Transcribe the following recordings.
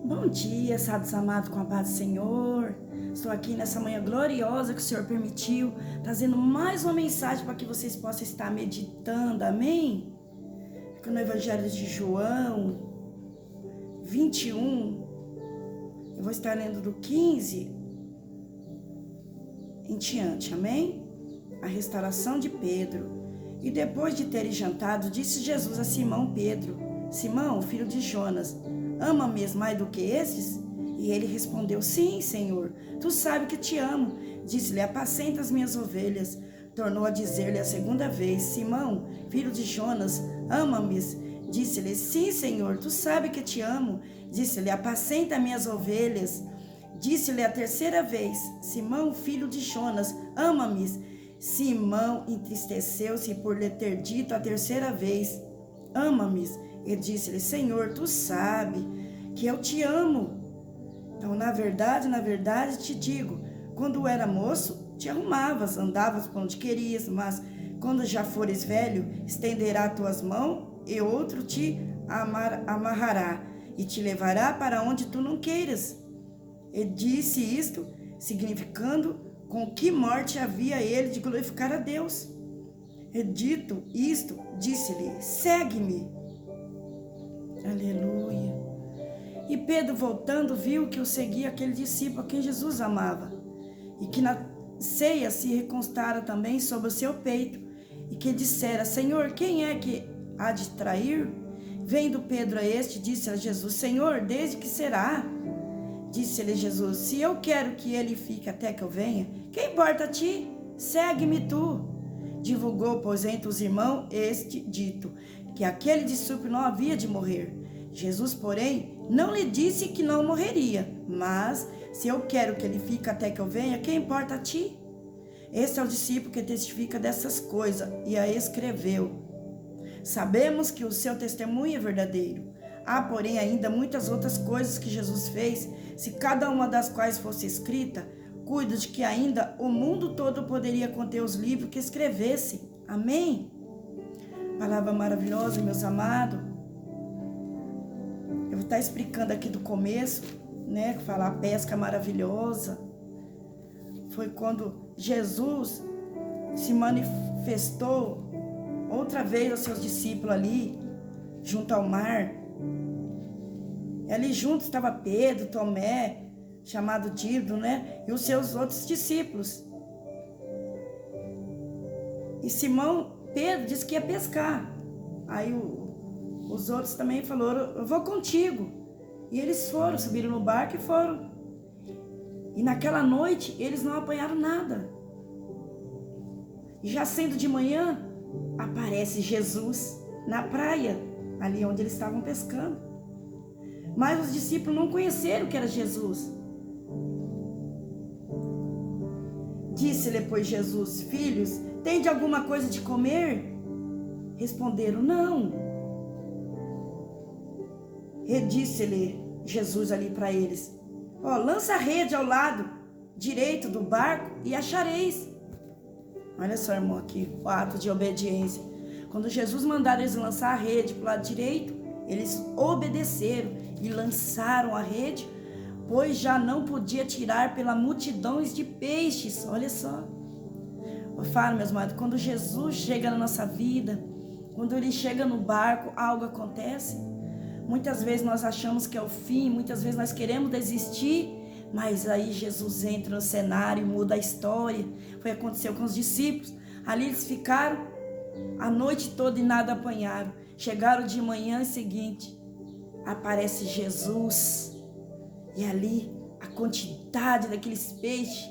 Bom dia, sábios amados, com a paz do Senhor. Estou aqui nessa manhã gloriosa que o Senhor permitiu, trazendo mais uma mensagem para que vocês possam estar meditando, amém? Aqui no Evangelho de João 21, eu vou estar lendo do 15 em diante, amém? A restauração de Pedro. E depois de terem jantado, disse Jesus a Simão Pedro: Simão, filho de Jonas, ama-me mais do que estes? E ele respondeu: Sim, Senhor, tu sabes que te amo. Disse-lhe: apacenta as minhas ovelhas. Tornou a dizer-lhe a segunda vez: Simão, filho de Jonas, ama-me? Disse-lhe: Sim, Senhor, tu sabes que te amo. Disse-lhe: apacenta as minhas ovelhas. Disse-lhe a terceira vez: Simão, filho de Jonas, ama-me? Simão entristeceu-se por lhe ter dito a terceira vez: ama-me? E disse-lhe: Senhor, tu sabes que eu te amo. Então, na verdade te digo, quando era moço, te arrumavas, andavas por onde querias, mas quando já fores velho, estenderá tuas mãos e outro te amarrará e te levará para onde tu não queiras. E disse isto, significando com que morte havia ele de glorificar a Deus. E dito isto, disse-lhe: segue-me. Aleluia. E Pedro, voltando, viu que o seguia aquele discípulo a quem Jesus amava, e que na ceia se reconstara também sobre o seu peito, e que dissera: Senhor, quem é que há de trair? Vendo Pedro a este, disse a Jesus: Senhor, desde que será? Disse-lhe Jesus: se eu quero que ele fique até que eu venha, que importa a ti? Segue-me tu. Divulgou, pois, entre os irmãos este dito, que aquele discípulo não havia de morrer. Jesus, porém, não lhe disse que não morreria, mas se eu quero que ele fique até que eu venha, que importa a ti? Este é o discípulo que testifica dessas coisas e a escreveu. Sabemos que o seu testemunho é verdadeiro. Há, porém, ainda muitas outras coisas que Jesus fez, se cada uma das quais fosse escrita, cuido de que ainda o mundo todo poderia conter os livros que escrevesse. Amém? Palavra maravilhosa, meus amados. Eu vou estar explicando aqui do começo, né? Falar a pesca maravilhosa. Foi quando Jesus se manifestou outra vez aos seus discípulos ali, junto ao mar. E ali junto estava Pedro, Tomé, chamado Dídimo, né? E os seus outros discípulos. E Pedro disse que ia pescar. Aí os outros também falaram: eu vou contigo. E eles foram, subiram no barco e foram. E naquela noite eles não apanharam nada. E já sendo de manhã, aparece Jesus na praia, ali onde eles estavam pescando. Mas os discípulos não conheceram que era Jesus. Disse-lhe, pois, Jesus: filhos, tende alguma coisa de comer? Responderam: não. E disse-lhe Jesus ali para eles: lança a rede ao lado direito do barco e achareis. Olha só, irmão, aqui o ato de obediência. Quando Jesus mandaram eles lançar a rede para o lado direito, eles obedeceram e lançaram a rede, pois já não podia tirar pela multidões de peixes. Olha só. Eu falo, meus amados, quando Jesus chega na nossa vida, quando ele chega no barco, algo acontece. Muitas vezes nós achamos que é o fim, muitas vezes nós queremos desistir, mas aí Jesus entra no cenário e muda a história. Foi o que aconteceu com os discípulos. Ali eles ficaram a noite toda e nada apanharam. Chegaram de manhã seguinte, aparece Jesus. E ali a quantidade daqueles peixes.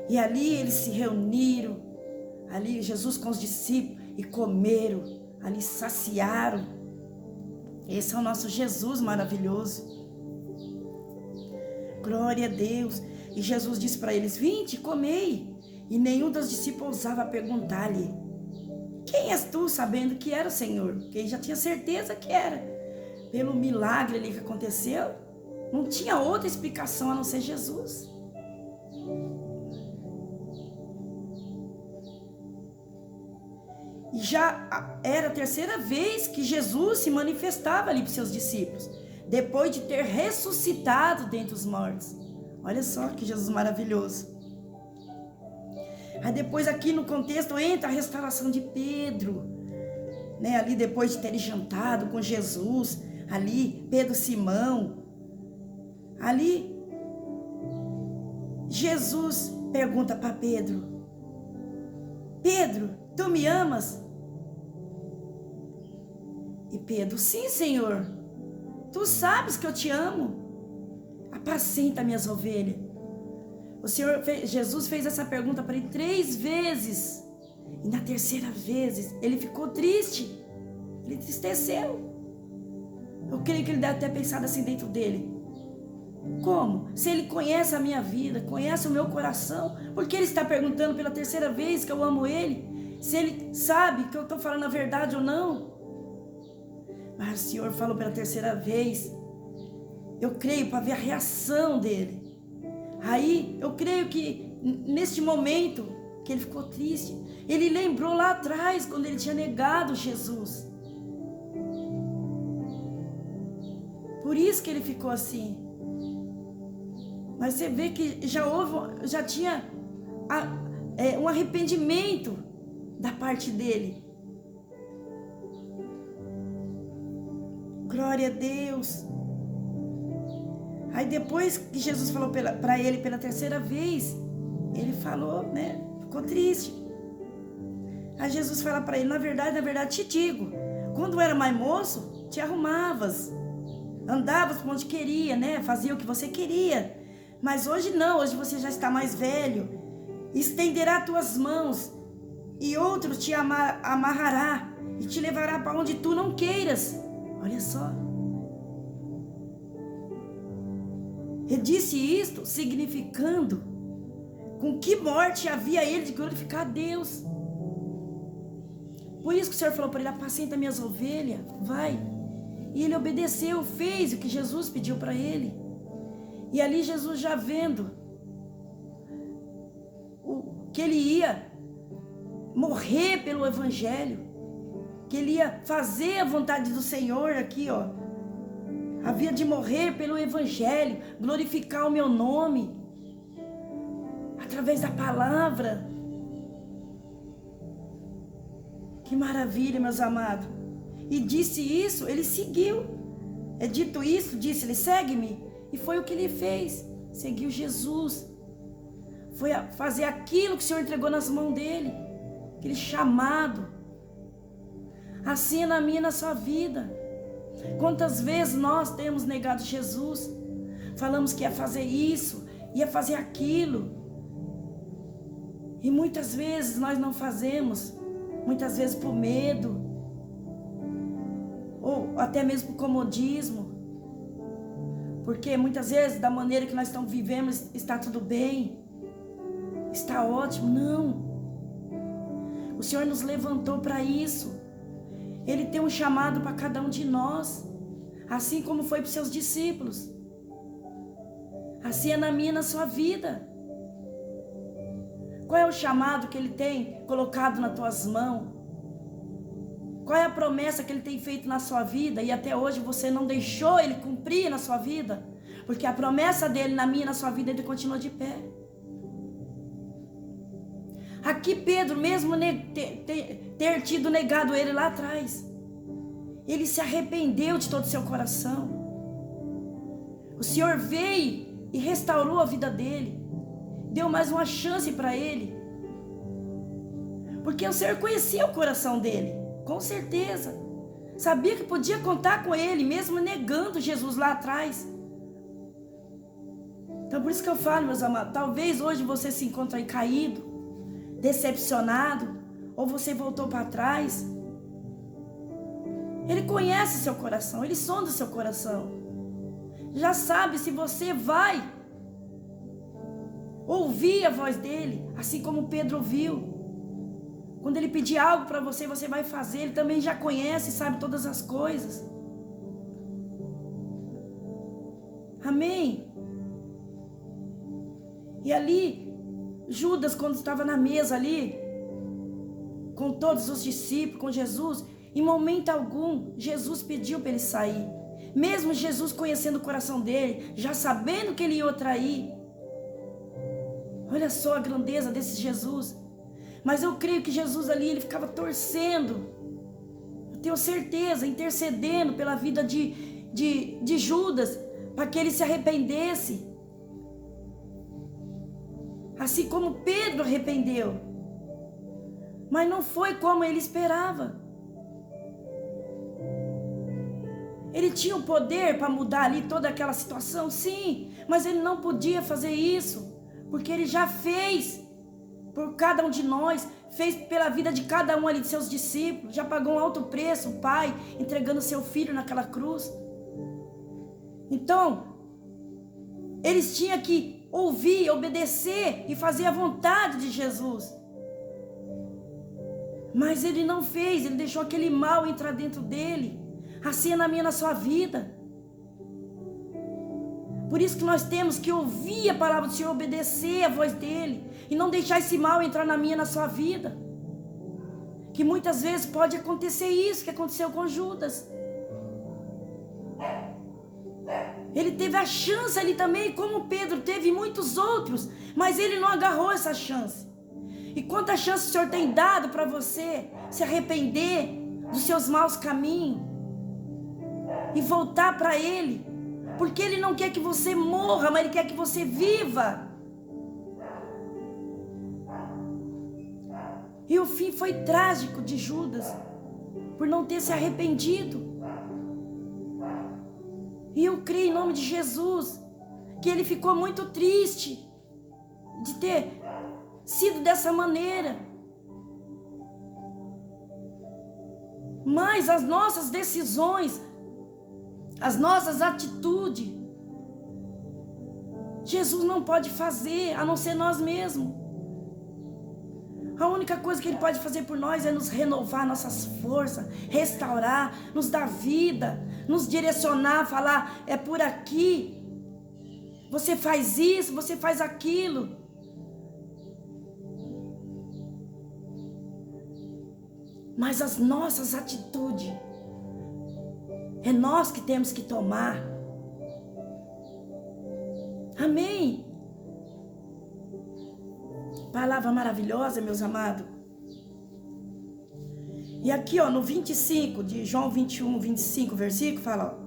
E ali eles se reuniram. Ali Jesus com os discípulos e comeram. Ali saciaram. Esse é o nosso Jesus maravilhoso. Glória a Deus. E Jesus disse para eles: vinde, comei. E nenhum dos discípulos ousava perguntar-lhe: quem és tu? Sabendo que era o Senhor. Porque ele já tinha certeza que era. Pelo milagre ali que aconteceu, não tinha outra explicação a não ser Jesus. E já era a terceira vez que Jesus se manifestava ali para os seus discípulos. depois de ter ressuscitado dentre os mortos. Olha só que Jesus maravilhoso. Aí depois aqui no contexto entra a restauração de Pedro, né? Ali depois de ter jantado com Jesus, ali Pedro, Simão, ali Jesus pergunta para Pedro: Pedro, tu me amas? E Pedro: sim, Senhor, tu sabes que eu te amo, apacenta minhas ovelhas. Jesus fez essa pergunta para ele 3 vezes. E na terceira vez ele ficou triste. Ele entristeceu. Eu creio que ele deve ter pensado assim dentro dele: como? Se ele conhece a minha vida, conhece o meu coração, por que ele está perguntando pela terceira vez que eu amo ele? Se ele sabe que eu estou falando a verdade ou não? Mas o Senhor falou pela terceira vez. Eu creio para ver a reação dele. Aí eu creio que neste momento que ele ficou triste, ele lembrou lá atrás quando ele tinha negado Jesus. Por isso que ele ficou assim. Mas você vê que já tinha um arrependimento da parte dele. Glória a Deus. Aí depois que Jesus falou para ele pela terceira vez, ele falou, né? Ficou triste. Aí Jesus fala para ele: na verdade te digo, quando eu era mais moço, te arrumavas, andavas por onde queria, né? Fazia o que você queria. Mas hoje não, hoje você já está mais velho. Estenderá tuas mãos e outro te amarrará e te levará para onde tu não queiras. Olha só. Ele disse isto significando com que morte havia ele de glorificar a Deus. Por isso que o Senhor falou para ele: apacenta minhas ovelhas, vai. E ele obedeceu, fez o que Jesus pediu para ele. E ali Jesus, já vendo que ele ia morrer pelo Evangelho, que ele ia fazer a vontade do Senhor aqui, ó. Havia de morrer pelo Evangelho, glorificar o meu nome, através da palavra. Que maravilha, meus amados. E disse isso, ele seguiu. É dito isso, disse ele: segue-me. E foi o que ele fez. Seguiu Jesus. Foi fazer aquilo que o Senhor entregou nas mãos dele. Aquele chamado. Assim é na minha e na sua vida. Quantas vezes nós temos negado Jesus? Falamos que ia fazer isso, ia fazer aquilo. E muitas vezes nós não fazemos. Muitas vezes por medo. Ou até mesmo por comodismo. Porque muitas vezes, da maneira que nós estamos vivendo, está tudo bem, está ótimo. Não. O Senhor nos levantou para isso. Ele tem um chamado para cada um de nós, assim como foi para os seus discípulos. Assim é na minha e na sua vida. Qual é o chamado que Ele tem colocado nas tuas mãos? Qual é a promessa que Ele tem feito na sua vida e até hoje você não deixou Ele cumprir na sua vida? Porque a promessa dEle na minha e na sua vida, Ele continua de pé. Aqui Pedro, mesmo ter tido negado Ele lá atrás, ele se arrependeu de todo o seu coração. O Senhor veio e restaurou a vida dele, deu mais uma chance para ele, porque o Senhor conhecia o coração dele, com certeza, sabia que podia contar com ele, mesmo negando Jesus lá atrás. Então por isso que eu falo, meus amados, talvez hoje você se encontre aí caído, decepcionado, ou você voltou para trás. Ele conhece seu coração, Ele sonda seu coração, já sabe se você vai ouvir a voz dEle, assim como Pedro ouviu. Quando Ele pedir algo para você, você vai fazer. Ele também já conhece e sabe todas as coisas. Amém? E ali, Judas, quando estava na mesa ali, com todos os discípulos, com Jesus, em momento algum, Jesus pediu para ele sair. Mesmo Jesus conhecendo o coração dele, já sabendo que ele ia o trair. Olha só a grandeza desse Jesus. Mas eu creio que Jesus ali, ele ficava torcendo. Eu tenho certeza, intercedendo pela vida de Judas, para que ele se arrependesse. Assim como Pedro arrependeu. Mas não foi como ele esperava. Ele tinha o poder para mudar ali toda aquela situação, sim, mas ele não podia fazer isso, porque ele já fez por cada um de nós, fez pela vida de cada um ali de seus discípulos, já pagou um alto preço, o Pai entregando seu filho naquela cruz. Então, eles tinham que ouvir, obedecer e fazer a vontade de Jesus. Mas ele não fez, ele deixou aquele mal entrar dentro dele. Assim é na minha, na sua vida. Por isso que nós temos que ouvir a palavra do Senhor, obedecer a voz dele, e não deixar esse mal entrar na minha, na sua vida. Que muitas vezes pode acontecer isso que aconteceu com Judas. Ele teve a chance ali também, como Pedro teve e muitos outros, mas ele não agarrou essa chance. E quanta chance o Senhor tem dado para você se arrepender dos seus maus caminhos e voltar para Ele, porque Ele não quer que você morra, mas Ele quer que você viva. E o fim foi trágico de Judas, por não ter se arrependido. E eu creio em nome de Jesus, que ele ficou muito triste de ter sido dessa maneira. Mas as nossas decisões, as nossas atitudes, Jesus não pode fazer, a não ser nós mesmos. A única coisa que Ele pode fazer por nós é nos renovar nossas forças, restaurar, nos dar vida, nos direcionar, falar, é por aqui, você faz isso, você faz aquilo. Mas as nossas atitudes, é nós que temos que tomar. Amém? Palavra maravilhosa, meus amados. E aqui, ó, no 25 de João 21, 25, versículo, fala, ó.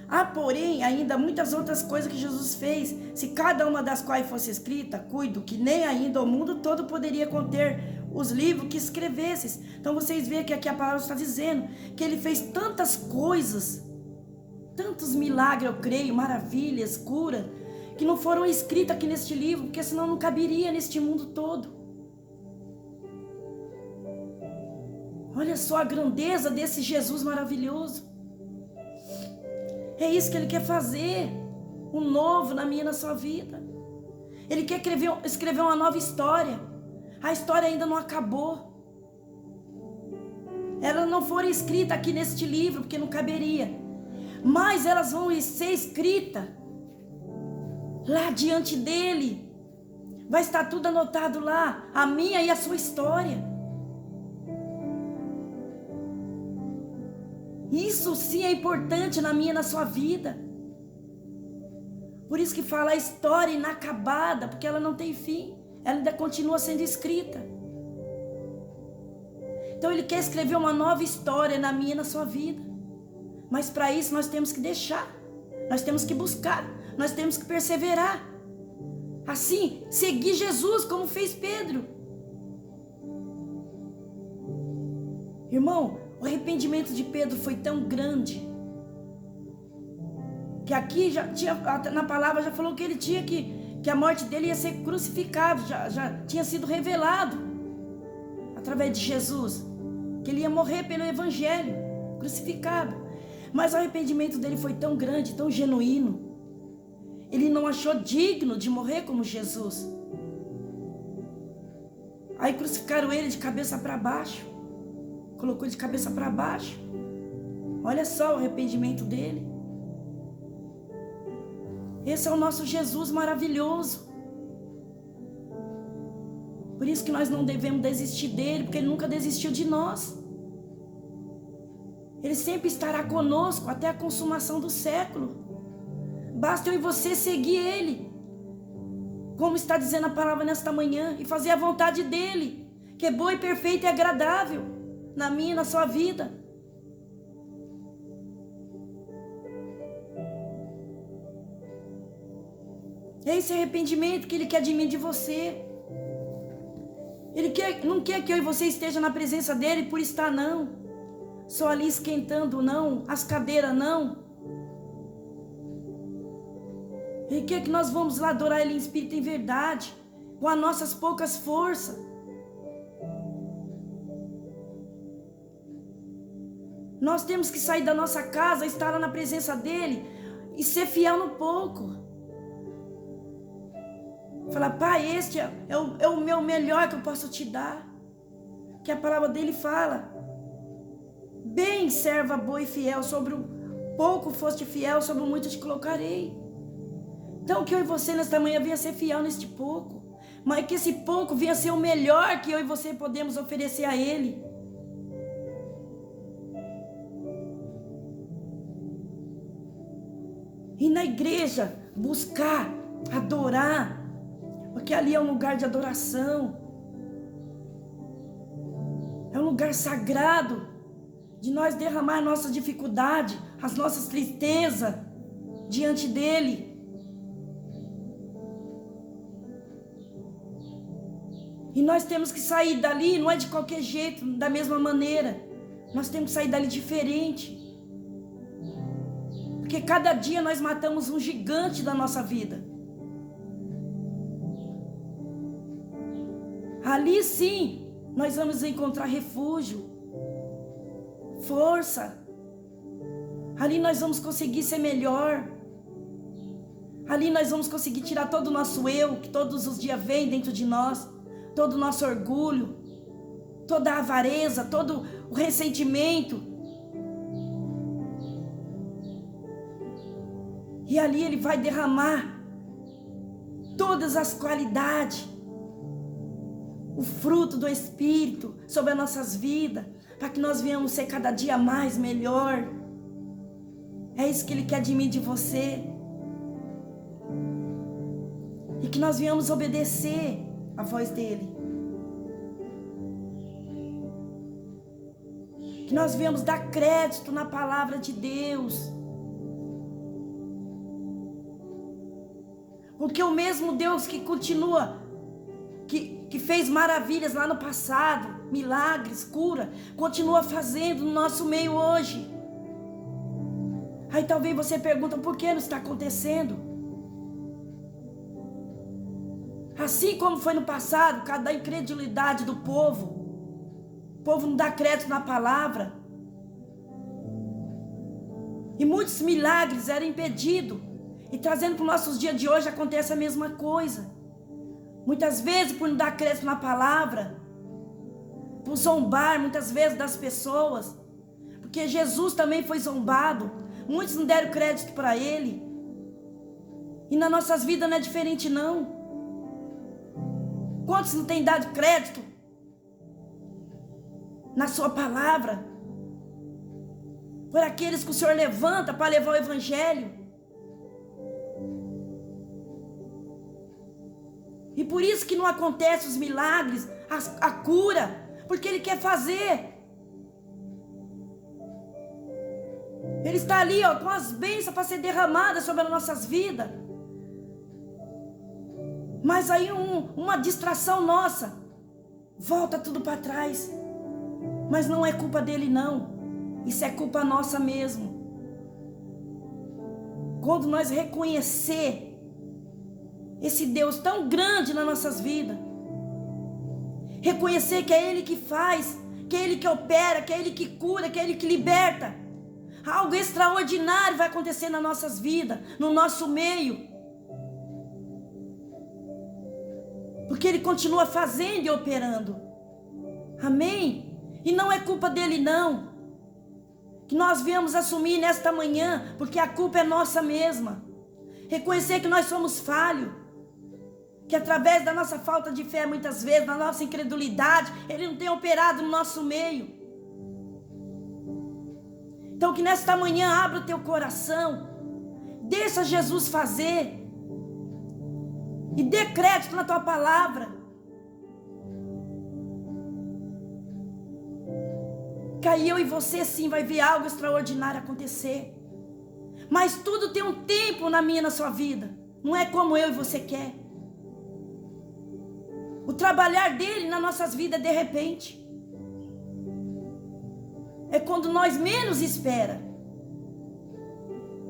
Há, porém, ainda muitas outras coisas que Jesus fez, se cada uma das quais fosse escrita, cuido que nem ainda o mundo todo poderia conter os livros que escrevesses. Então vocês veem que aqui a palavra está dizendo que Ele fez tantas coisas, tantos milagres, eu creio, maravilhas, cura, que não foram escritas aqui neste livro, porque senão não caberia neste mundo todo. Olha só a grandeza desse Jesus maravilhoso. É isso que Ele quer fazer, um novo na minha e na sua vida. Ele quer escrever uma nova história. A história ainda não acabou. Elas não foram escritas aqui neste livro, porque não caberia. Mas elas vão ser escritas lá diante dele. Vai estar tudo anotado lá, a minha e a sua história. Isso sim é importante na minha e na sua vida. Por isso que fala a história inacabada, porque ela não tem fim. Ela ainda continua sendo escrita. Então Ele quer escrever uma nova história na minha e na sua vida. Mas para isso nós temos que deixar. Nós temos que buscar. Nós temos que perseverar. Assim, seguir Jesus como fez Pedro. Irmão, o arrependimento de Pedro foi tão grande que aqui já tinha, na palavra já falou que ele tinha que a morte dele ia ser crucificado, já tinha sido revelado através de Jesus, que ele ia morrer pelo evangelho, crucificado. Mas o arrependimento dele foi tão grande, tão genuíno, ele não achou digno de morrer como Jesus. Aí crucificaram ele de cabeça para baixo, colocou de cabeça para baixo. Olha só o arrependimento dele. Esse é o nosso Jesus maravilhoso. Por isso que nós não devemos desistir dele, porque ele nunca desistiu de nós. Ele sempre estará conosco até a consumação do século. Basta eu e você seguir Ele, como está dizendo a palavra nesta manhã, e fazer a vontade dEle, que é boa e perfeita e agradável na minha e na sua vida. É esse arrependimento que Ele quer de mim e de você. Ele não quer que eu e você esteja na presença dEle por estar, não. Só ali esquentando, não. As cadeiras, não. Ele quer que nós vamos lá adorar Ele em espírito e em verdade, com as nossas poucas forças. Nós temos que sair da nossa casa, estar lá na presença dEle e ser fiel no pouco. Falar, Pai, este é o meu melhor que eu posso te dar. Que a palavra dele fala. Bem, serva boa e fiel, sobre o pouco foste fiel, sobre o muito te colocarei. Então que eu e você nesta manhã venha ser fiel neste pouco. Mas que esse pouco venha ser o melhor que eu e você podemos oferecer a Ele. E na igreja, buscar, adorar. Porque ali é um lugar de adoração. É um lugar sagrado. De nós derramar a nossa dificuldade, as nossas tristezas diante dEle. E nós temos que sair dali, não é de qualquer jeito, da mesma maneira. Nós temos que sair dali diferente. Porque cada dia nós matamos um gigante da nossa vida. Ali sim, nós vamos encontrar refúgio, força. Ali nós vamos conseguir ser melhor. Ali nós vamos conseguir tirar todo o nosso eu, que todos os dias vem dentro de nós. Todo o nosso orgulho, toda a avareza, todo o ressentimento. E ali Ele vai derramar todas as qualidades, o fruto do Espírito sobre as nossas vidas, para que nós venhamos ser cada dia mais melhor. É isso que Ele quer de mim e de você. E que nós venhamos obedecer a voz dEle. Que nós venhamos dar crédito na palavra de Deus. Porque o mesmo Deus que continua, que fez maravilhas lá no passado, milagres, cura, continua fazendo no nosso meio hoje. Aí talvez você pergunta, por que não está acontecendo? Assim como foi no passado, por causa da incredulidade do povo. O povo não dá crédito na palavra. E muitos milagres eram impedidos. E trazendo para os nossos dias de hoje acontece a mesma coisa. Muitas vezes por não dar crédito na palavra, por zombar muitas vezes das pessoas. Porque Jesus também foi zombado. Muitos não deram crédito para Ele. E nas nossas vidas não é diferente não. Quantos não têm dado crédito na sua palavra? Por aqueles que o Senhor levanta para levar o Evangelho. E por isso que não acontecem os milagres, a cura, porque Ele quer fazer. Ele está ali, ó, com as bênçãos para ser derramadas sobre as nossas vidas. Mas aí uma distração nossa, volta tudo para trás. Mas não é culpa dele não, isso é culpa nossa mesmo. Quando nós reconhecer esse Deus tão grande nas nossas vidas, reconhecer que é Ele que faz, que é Ele que opera, que é Ele que cura, que é Ele que liberta, algo extraordinário vai acontecer nas nossas vidas, no nosso meio. Porque Ele continua fazendo e operando. Amém? E não é culpa dele não. Que nós viemos assumir nesta manhã, porque a culpa é nossa mesma. Reconhecer que nós somos falhos. Que através da nossa falta de fé, muitas vezes, da nossa incredulidade, Ele não tem operado no nosso meio. Então que nesta manhã abra o teu coração, deixa Jesus fazer, e dê crédito na tua palavra. Que aí eu e você sim vai ver algo extraordinário acontecer. Mas tudo tem um tempo na minha e na sua vida. Não é como eu e você quer. O trabalhar dele nas nossas vidas é de repente. É quando nós menos espera.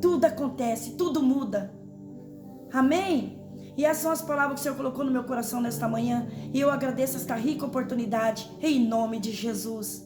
Tudo acontece, tudo muda. Amém? E essas são as palavras que o Senhor colocou no meu coração nesta manhã. E eu agradeço esta rica oportunidade, em nome de Jesus.